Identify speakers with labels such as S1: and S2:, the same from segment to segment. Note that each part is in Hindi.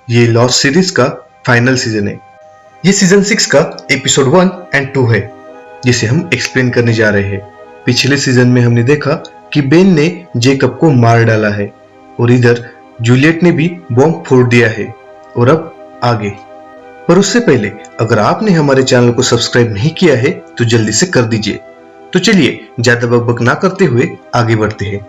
S1: ये लॉस्ट सीरीज का फाइनल सीजन है। ये सीजन 6 का एपिसोड 1 एंड 2 है, जिसे हम एक्सप्लेन करने जा रहे हैं। पिछले सीजन में हमने देखा कि बेन ने जेकब को मार डाला है और इधर जूलियट ने भी बॉम्ब फोड़ दिया है। और अब आगे, पर उससे पहले अगर आपने हमारे चैनल को सब्सक्राइब नहीं किया है तो जल्दी से कर दीजिए। तो चलिए ज्यादा बकबक ना करते हुए आगे बढ़ते हैं।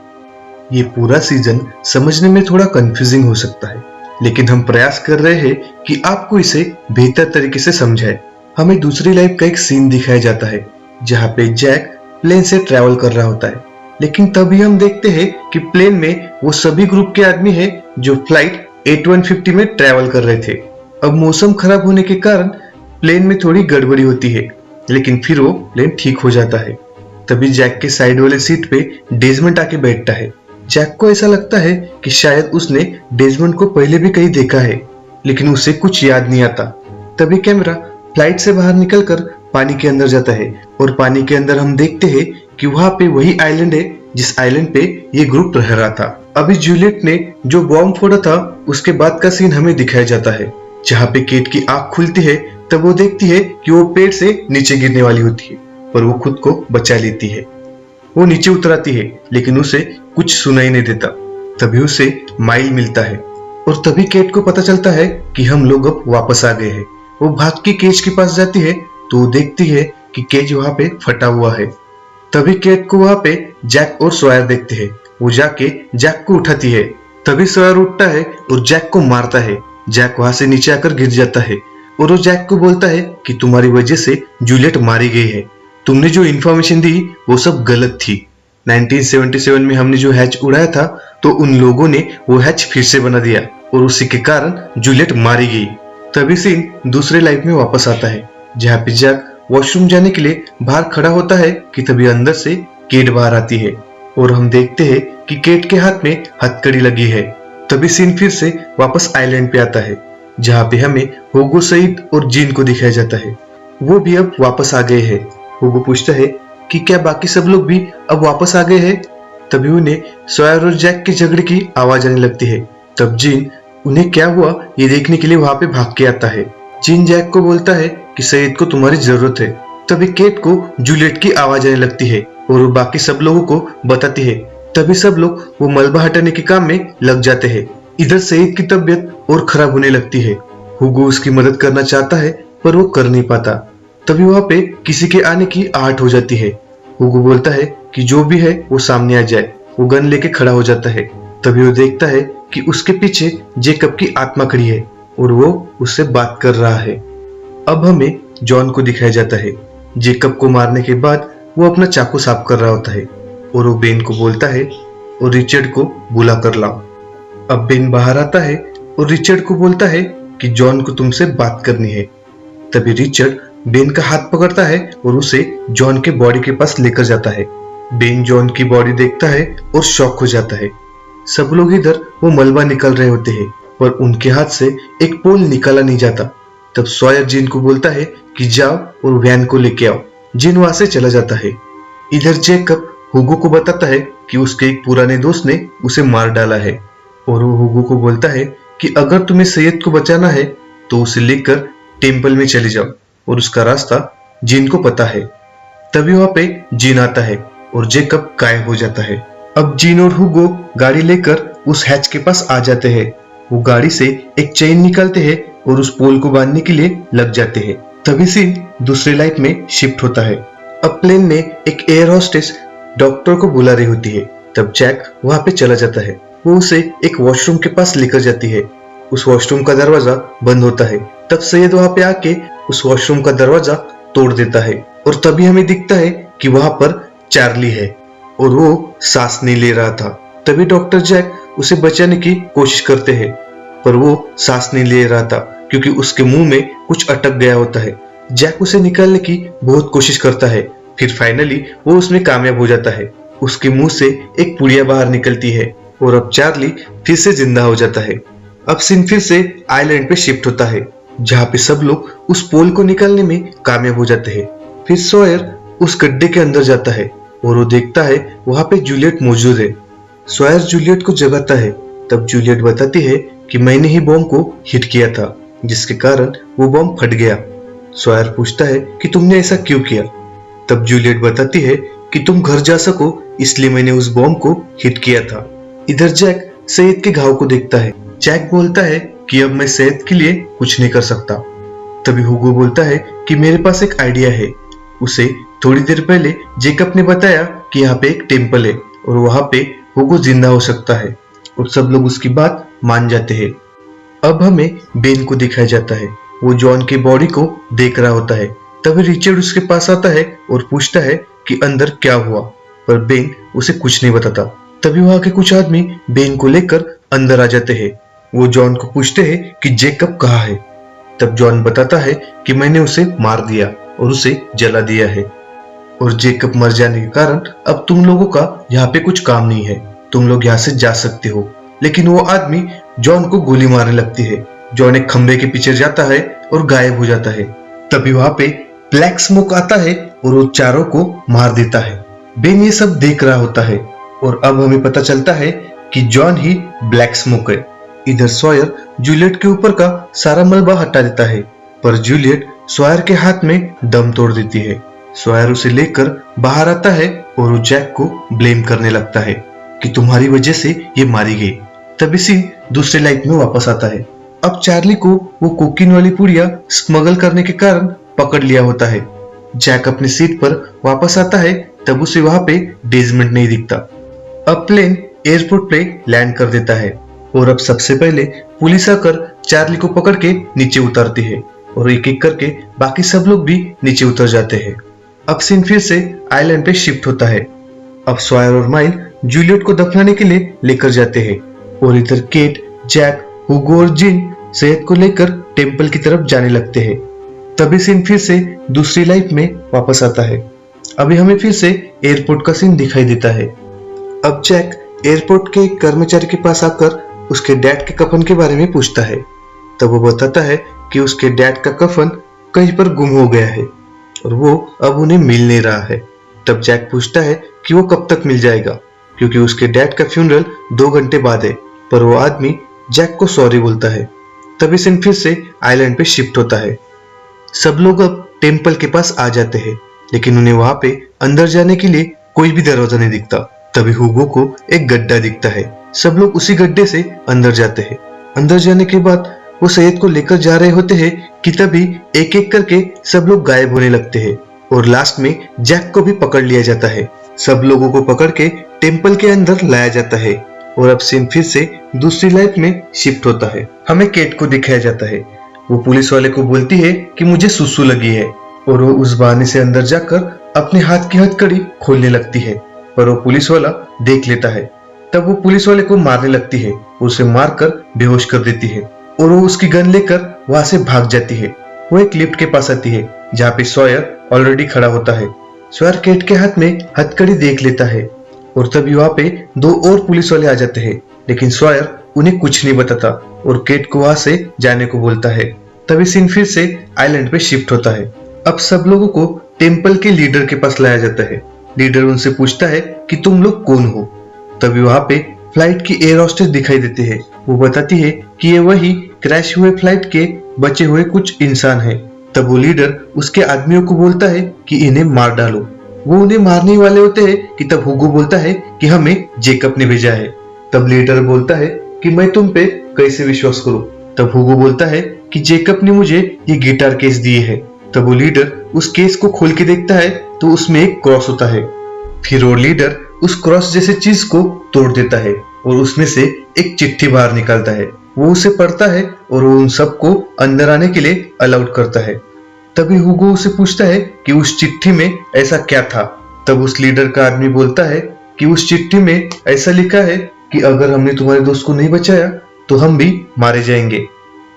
S1: ये पूरा सीजन समझने में थोड़ा कंफ्यूजिंग हो सकता है, लेकिन हम प्रयास कर रहे हैं कि आपको इसे बेहतर तरीके से समझाए। हमें दूसरी लाइफ का एक सीन दिखाया जाता है जहाँ पे जैक प्लेन से ट्रैवल कर रहा होता है, लेकिन तभी हम देखते हैं कि प्लेन में वो सभी ग्रुप के आदमी हैं जो फ्लाइट 8150 में ट्रैवल कर रहे थे। अब मौसम खराब होने के कारण प्लेन में थोड़ी गड़बड़ी होती है, लेकिन फिर वो प्लेन ठीक हो जाता है। तभी जैक के साइड वाले सीट पे डेजमंड आके बैठता है। जैक को ऐसा लगता है कि शायद उसने डेजमंड को पहले भी कहीं देखा है, लेकिन उसे कुछ याद नहीं आता। तभी कैमरा फ्लाइट से बाहर निकलकर पानी के अंदर जाता है और पानी के अंदर हम देखते हैं कि वहां पे वही आइलैंड है जिस आइलैंड पे ये ग्रुप रह रहा था। अभी जूलियट ने जो बॉम्ब फोड़ा था उसके बाद का सीन हमें दिखाया जाता है, जहाँ पे केट की आंख खुलती है। तब वो देखती है कि वो पेड़ से नीचे गिरने वाली होती है, पर वो खुद को बचा लेती है। वो नीचे उतराती है, लेकिन उसे कुछ सुनाई नहीं देता। तभी उसे माइल मिलता है और तभी केट को पता चलता है कि हम लोग अब वापस आ गए हैं। वो भाग के केज के पास जाती है तो वो देखती है कि केज वहां पे फटा हुआ है। तभी केट को वहां पे जैक और सॉयर देखते हैं। वो जाके जैक को उठाती है। तभी सॉयर उठता है और जैक को मारता है। जैक वहां से नीचे आकर गिर जाता है और वो जैक को बोलता है कि तुम्हारी वजह से जूलियट मारी गई है। तुमने जो इन्फॉर्मेशन दी वो सब गलत थी। 1977 में हमने जो हैच उड़ाया था तो उन लोगों ने वो हैच फिर से बना दिया और उसी के कारण जूलियट मारी गई। तभी सीन दूसरे लाइफ में वापस आता है, जहाँ पे जैक वॉशरूम जाने के लिए बाहर खड़ा होता है कि तभी अंदर से केट बाहर आती है और हम देखते हैं कि केट के हाथ में हथकड़ी लगी है। तभी सीन फिर से वापस आइलैंड पे आता है, जहाँ पे हमें होगो सईद और जीन को दिखाया जाता है। वो भी अब वापस आ गए हैं। होगो पूछता है कि क्या बाकी सब लोग भी अब वापस आ गए हैं। तभी उन्हें सॉयर और जैक के झगड़े की आवाज आने लगती है। तब जीन उन्हें क्या हुआ ये देखने के लिए वहां पे भाग के आता है। जीन जैक को बोलता है कि सईद को तुम्हारी जरूरत है। तभी केट को जूलियट की आवाज आने लगती है और वो बाकी सब लोगों को बताती है। तभी सब लोग वो मलबा हटाने के काम में लग जाते हैं। इधर सईद की तबीयत और खराब होने लगती है। हुगो उसकी मदद करना चाहता है पर वो कर नहीं पाता। तभी वहां पे किसी के आने की आहट हो जाती है। हुगो बोलता है कि जो भी है वो सामने आ जाए। वो गन लेके खड़ा हो जाता है। तभी वो देखता है कि उसके पीछे जेकब की आत्मा खड़ी है और वो उससे बात कर रहा है। अब हमें जॉन को दिखाया जाता है। जेकब को मारने के बाद वो अपना चाकू साफ कर रहा होता है और वो बेन को बोलता है और रिचर्ड को बुला कर लाओ। अब बेन बाहर आता है और रिचर्ड को बोलता है कि जॉन को तुमसे बात करनी है। तभी रिचर्ड बेन का हाथ पकड़ता है और उसे जॉन के बॉडी के पास लेकर जाता है। बेन जॉन की बॉडी देखता है और शॉक हो जाता है। सब लोग इधर वो मलबा निकल रहे होते हैं, पर उनके हाथ से एक पोल निकाला नहीं जाता। तब सॉयर जीन को बोलता है कि जाओ और वैन को लेके आओ। जीन वहां से चला जाता है। इधर जेकब हुगो को बताता है कि उसके एक पुराने दोस्त ने उसे मार डाला है और वो हुगो को बोलता है कि अगर तुम्हें सैयद को बचाना है तो उसे लेकर टेम्पल में चले जाओ और उसका रास्ता जीन को पता है। तभी वहां पे जीन आता है और जेकब गायब हो जाता है। अब जीन और हुगो गाड़ी लेकर उस हैच के पास आ जाते हैं। वो गाड़ी से एक चेन निकालते हैं और उस पोल को बांधने के लिए लग जाते हैं। तभी सीन दूसरे लाइफ में शिफ्ट होता है। अब प्लेन में एक एयर होस्टेस डॉक्टर को बुला रही होती है। तब जैक वहां पे चला जाता है। वो उसे एक वॉशरूम के पास लेकर जाती है। उस वॉशरूम का दरवाजा बंद होता है। तब सैयद वहां पे आके उस वॉशरूम का दरवाजा तोड़ देता है और तभी हमें दिखता है कि वहां पर चार्ली है और वो सांस नहीं ले रहा था। तभी डॉक्टर जैक उसे बचाने की कोशिश करते हैं, पर वो सांस नहीं ले रहा था क्योंकि उसके मुंह में कुछ अटक गया होता है। जैक उसे निकालने की बहुत कोशिश करता है, फिर फाइनली वो उसमें कामयाब हो जाता है। उसके मुंह से एक पुड़िया बाहर निकलती है और अब चार्ली फिर से जिंदा हो जाता है। अब सीन फिर से आइलैंड पे शिफ्ट होता है, जहाँ पे सब लोग उस पोल को निकालने में कामयाब हो जाते हैं। फिर सॉयर उस गड्ढे के अंदर जाता है और वो देखता है वहां पे जूलियट मौजूद है। सॉयर जूलियट को जगाता है। तब जूलियट बताती है कि मैंने ही बॉम्ब को हिट किया था, जिसके कारण वो बॉम्ब फट गया। सॉयर पूछता है कि तुमने ऐसा क्यों किया। तब जूलियट बताती है कि तुम घर जा सको इसलिए मैंने उस बॉम्ब को हिट किया था। इधर जैक सैयद के घाव को देखता है। जैक बोलता है कि अब मैं सैयद के लिए कुछ नहीं कर सकता। तभी हुगो बोलता है कि मेरे पास एक आइडिया है। उसे थोड़ी देर पहले जेकब ने बताया कि यहाँ पे एक टेम्पल है और वहां पे हुगो जिंदा हो सकता है और सब लोग उसकी बात मान जाते हैं। अब हमें बेन को दिखाया जाता है। वो जॉन के बॉडी को देख रहा होता है। तभी रिचर्ड उसके पास आता है और पूछता है कि अंदर क्या हुआ, पर बेन उसे कुछ नहीं बताता। तभी वहां के कुछ आदमी बेन को लेकर अंदर आ जाते हैं। वो जॉन को पूछते हैं कि जेकब कहाँ है। तब जॉन बताता है कि मैंने उसे मार दिया और उसे जला दिया है और जेकब मर जाने के कारण अब तुम लोगों का यहाँ पे कुछ काम नहीं है, तुम लोग यहाँ से जा सकते हो। लेकिन वो आदमी जॉन को गोली मारने लगती है। जॉन एक खंबे के पीछे जाता है और गायब हो जाता है। तभी वहां पे ब्लैक स्मोक आता है और वो चारों को मार देता है। बेन ये सब देख रहा होता है और अब हमें पता चलता है कि जॉन ही ब्लैक स्मोक है। इधर सॉयर जूलियट के ऊपर का सारा मलबा हटा देता है, पर जूलियट सॉयर के हाथ में दम तोड़ देती है। सॉयर उसे लेकर बाहर आता है और वो जैक को ब्लेम करने लगता है कि तुम्हारी वजह से ये मारी गई। तभी सीन दूसरे लाइफ में वापस आता है। अब चार्ली को वो कोकीन वाली पुड़िया स्मगल करने के कारण पकड़ लिया होता है। जैक अपनी सीट पर वापस आता है, तब उसे वहां पे डेजमंड नहीं दिखता। अब प्लेन एयरपोर्ट पे लैंड कर देता है और अब सबसे पहले पुलिस आकर चार्ली को पकड़ के नीचे उतारती है और एक एक करके बाकी सब लोग भी नीचे उतर जाते हैं। अब सीन फिर से आइलैंड पे शिफ्ट होता है। अब सॉयर और माइल जूलियट को दफनाने के लिए लेकर जाते हैं और इधर केट, जैक, हुगो और जिन सैयद को लेकर टेम्पल की तरफ जाने लगते हैं। तभी सीन फिर से दूसरी लाइफ में वापस आता है। अभी हमें फिर से एयरपोर्ट का सीन दिखाई देता है। अब जैक एयरपोर्ट के एक कर्मचारी के पास आकर उसके डैड के कफन के बारे में पूछता है। तब वो बताता है कि उसके डैड का कफन कहीं पर गुम हो गया है और वो अब उन्हें मिल नहीं रहा है। तब जैक पूछता है कि वो कब तक मिल जाएगा, क्योंकि उसके डैड का फ्यूनरल 2 घंटे बाद है। पर वो आदमी जैक को सॉरी बोलता है। तभी सीन फिर से आइलैंड पे शिफ्ट होता है। सब लोग अब टेम्पल के पास आ जाते हैं, लेकिन उन्हें वहां पे अंदर जाने के लिए कोई भी दरवाजा नहीं दिखता। तभी हुगो को एक गड्ढा दिखता है। सब लोग उसी गड्ढे से अंदर जाते हैं। अंदर जाने के बाद वो सैयद को लेकर जा रहे होते हैं कि तभी एक एक करके सब लोग गायब होने लगते हैं और लास्ट में जैक को भी पकड़ लिया जाता है। सब लोगों को पकड़ के टेम्पल के अंदर लाया जाता है और अब सीन फिर से दूसरी लाइफ में शिफ्ट होता है। हमें केट को दिखाया जाता है। वो पुलिस वाले को बोलती है कि मुझे सुसु लगी है और वो उस बहाने से अंदर जाकर अपने हाथ की हथकड़ी खोलने लगती है, पर वो पुलिस वाला देख लेता है। तब वो पुलिस वाले को मारने लगती है, उसे मारकर बेहोश कर देती है और वो उसकी गन लेकर वहां से भाग जाती है। वो एक लिफ्ट के पास आती है जहाँ पे सॉयर ऑलरेडी खड़ा होता है। सॉयर केट के हाथ में हथकड़ी देख लेता है और तभी वहां पे 2 और पुलिस वाले आ जाते हैं, लेकिन सॉयर उन्हें कुछ नहीं बताता और केट को वहां से जाने को बोलता है। तभी सीन फिर से आइलैंड पे शिफ्ट होता है। अब सब लोगों को टेम्पल के लीडर के पास लाया जाता है। लीडर उनसे पूछता है कि तुम लोग कौन हो। तभी वहां पे फ्लाइट की एयर होस्टेस दिखाई देती है। वो बताती है कि ये वही क्रैश हुए फ्लाइट के बचे हुए कुछ इंसान हैं। तब वो लीडर उसके आदमियों को बोलता है कि इन्हें मार डालो। वो उन्हें मारने वाले होते हैं कि तब हुगो बोलता है कि हमें जेकब ने भेजा है। तब लीडर बोलता है कि मैं तुम पे कैसे विश्वास करूं। तब हुगो बोलता है कि जेकब ने मुझे ये गिटार केस दिए है। तब वो लीडर उस केस को खोल के देखता है तो उसमें एक क्रॉस होता है। फिर वो लीडर उस क्रॉस जैसे चीज को तोड़ देता है और उसमें से एक चिट्ठी बाहर निकालता है। वो उसे पढ़ता है और वो उन सबको अंदर आने के लिए अलाउड करता है। तभी हुगो उसे पूछता है कि उस चिट्ठी में ऐसा क्या था। तब उस लीडर का आदमी बोलता है कि उस चिट्ठी में ऐसा लिखा है कि अगर हमने तुम्हारे दोस्त को नहीं बचाया तो हम भी मारे जाएंगे।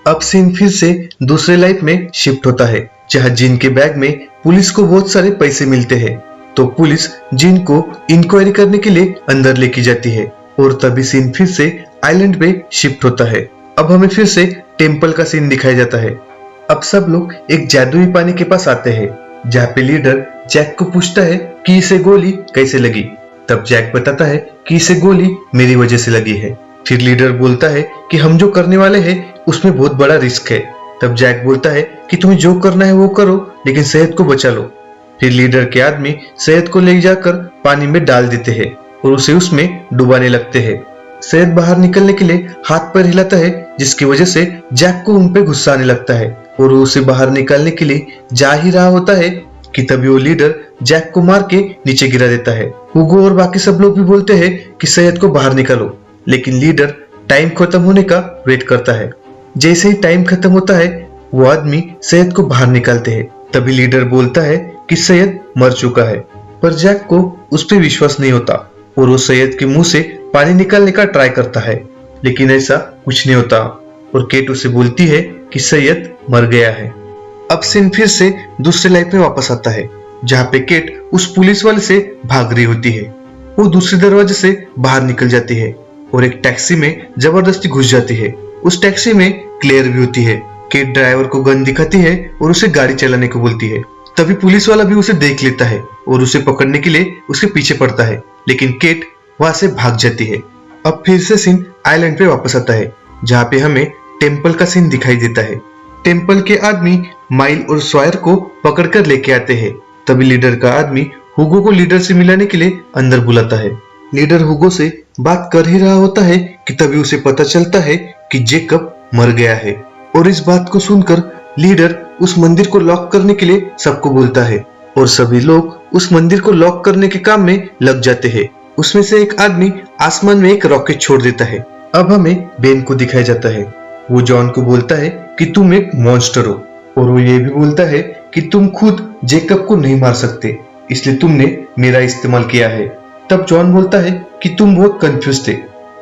S1: अब सीन फिर से दूसरे लाइफ में शिफ्ट होता है, जहाँ जिन के बैग में पुलिस को बहुत सारे पैसे मिलते हैं। तो पुलिस जिन को इंक्वायरी करने के लिए अंदर लेके जाती है और तभी सीन फिर से आइलैंड पे शिफ्ट होता है। अब हमें फिर से टेम्पल का सीन दिखाया जाता है। अब सब लोग एक जादुई पानी के पास आते हैं, जहाँ पे लीडर जैक को पूछता है कि इसे गोली कैसे लगी। तब जैक बताता है कि इसे गोली मेरी वजह से लगी है। फिर लीडर बोलता है कि हम जो करने वाले हैं उसमें बहुत बड़ा रिस्क है। तब जैक बोलता है कि तुम्हें जो करना है वो करो, लेकिन शहद को बचा लो। फिर लीडर के आदमी शहद को ले जाकर पानी में डाल देते हैं और उसे उसमें डुबाने लगते हैं। शहद बाहर निकलने के लिए हाथ पैर हिलाता है, जिसकी वजह से जैक को उन पे गुस्सा आने लगता है और वो उसे बाहर निकालने के लिए जा ही रहा होता है कि तभी वो लीडर जैक को मार के नीचे गिरा देता है। हुगो और बाकी सब लोग भी बोलते हैं कि शहद को बाहर निकालो, लेकिन लीडर टाइम खत्म होने का वेट करता है। जैसे ही टाइम खत्म होता है वो आदमी शहद को बाहर निकालते हैं। तभी लीडर बोलता है कि शहद मर चुका है, पर जैक को उस पर विश्वास नहीं होता और वो शहद के मुंह से पानी निकालने का ट्राई करता है, लेकिन ऐसा कुछ नहीं होता और केट उसे बोलती है कि शहद मर गया है। अब सीन फिर से दूसरे लाइफ में वापस आता है, जहाँ पे केट उस पुलिस वाले से भाग रही होती है। वो दूसरे दरवाजे से बाहर निकल जाती है और एक टैक्सी में जबरदस्ती घुस जाती है। उस टैक्सी में क्लेयर भी होती है। केट ड्राइवर को गन दिखाती है और उसे गाड़ी चलाने को बोलती है। तभी पुलिस वाला भी उसे देख लेता है और उसे पकड़ने के लिए उसके पीछे पड़ता है, लेकिन केट वहां से भाग जाती है। अब फिर से सीन आइलैंड पे वापस आता है, जहाँ पे हमें टेम्पल का सीन दिखाई देता है। टेम्पल के आदमी माइल और स्वायर को पकड़कर लेके आते हैं। तभी लीडर का आदमी हुगो को लीडर से मिलाने के लिए अंदर बुलाता है। लीडर हुगो से बात कर ही रहा होता है कि तभी उसे पता चलता है कि जेकब मर गया है और इस बात को सुनकर लीडर उस मंदिर को लॉक करने के लिए सबको बोलता है और सभी लोग उस मंदिर को लॉक करने के काम में लग जाते हैं। उसमें से एक आदमी आसमान में एक रॉकेट छोड़ देता है। अब हमें बेन को दिखाया जाता है। वो जॉन को बोलता है कि तुम एक मॉन्स्टर हो और वो ये भी बोलता है कि तुम खुद जेकब को नहीं मार सकते, इसलिए तुमने मेरा इस्तेमाल किया है। तब जॉन बोलता है कि तुम बहुत कंफ्यूज थे,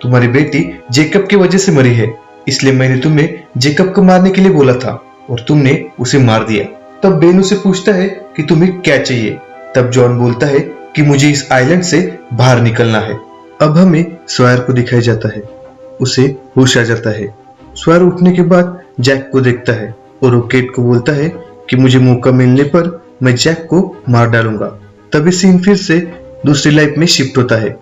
S1: तुम्हारी बेटी जेकब की वजह से मरी है, इसलिए मैंने तुम्हें जेकब को मारने के लिए बोला था और तुमने उसे मार दिया। तब बेन उसे पूछता है कि तुम्हें क्या चाहिए। तब जॉन बोलता है कि मुझे इस आइलैंड से बाहर निकलना है। अब हमें स्वायर को दिखाया जाता है। उसे होश आ जाता है। स्वायर उठने के बाद जैक को देखता है और वो केट को बोलता है कि मुझे मौका मिलने पर मैं जैक को मार डालूंगा। तभी सीन फिर से दूसरी लाइफ में शिफ्ट होता है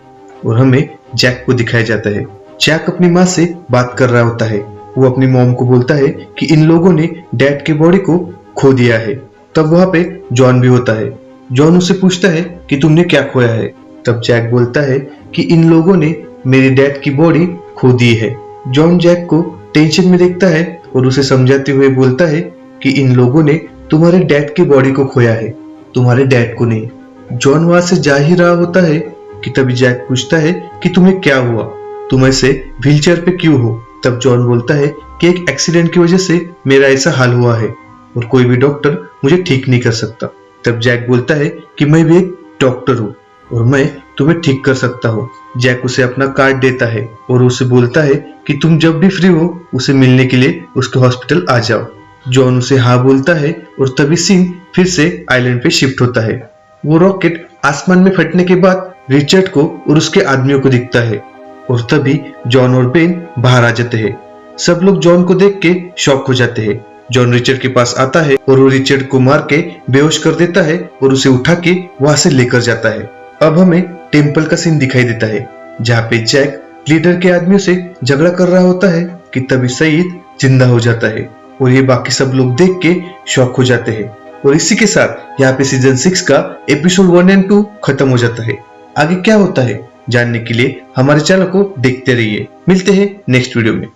S1: और हमें जैक को दिखाया जाता है। जैक अपनी माँ से बात कर रहा होता है। वो अपनी मॉम को बोलता है कि इन लोगों ने डैड की बॉडी को खो दिया है। तब वहां पे जॉन भी होता है। जॉन उससे पूछता है कि तुमने क्या खोया है। तब जैक बोलता है कि इन लोगों ने मेरी डैड की बॉडी खो दी है। जॉन जैक को टेंशन में देखता है और उसे समझाते हुए बोलता है कि इन लोगों ने तुम्हारे डैड की बॉडी को खोया है, तुम्हारे डैड को नहीं। जॉन वहां से जा ही रहा होता है कि तभी जैक पूछता है कि तुम्हें क्या हुआ, तुम ऐसे व्हीलचेयर पे क्यों हो। तब जॉन बोलता है कि एक एक्सीडेंट की वजह से मेरा ऐसा हाल हुआ है और कोई भी डॉक्टर मुझे ठीक नहीं कर सकता। तब जैक बोलता है कि मैं भी एक डॉक्टर हूँ और मैं तुम्हें ठीक कर सकता हूँ। जैक उसे अपना कार्ड देता है और उसे बोलता है कि तुम जब भी फ्री हो उसे मिलने के लिए उसके हॉस्पिटल आ जाओ। जॉन उसे हाँ बोलता है और तभी सीन फिर से आइलैंड पे शिफ्ट होता है। वो रॉकेट आसमान में फटने के बाद रिचर्ड को और उसके आदमियों को दिखता है और तभी जॉन और बेन बाहर आ जाते हैं। सब लोग जॉन को देख के शॉक हो जाते हैं। जॉन रिचर्ड के पास आता है और वो रिचर्ड को मार के बेहोश कर देता है और उसे उठा के वहां से लेकर जाता है। अब हमें टेम्पल का सीन दिखाई देता है, जहाँ पे जैक लीडर के आदमियों से झगड़ा कर रहा होता है कि तभी सईद जिंदा हो जाता है और ये बाकी सब लोग देख के शॉक हो जाते हैं। और इसी के साथ यहाँ पे सीजन 6 का एपिसोड 1 और 2 खत्म हो जाता है। आगे क्या होता है जानने के लिए हमारे चैनल को देखते रहिए। मिलते हैं नेक्स्ट वीडियो में।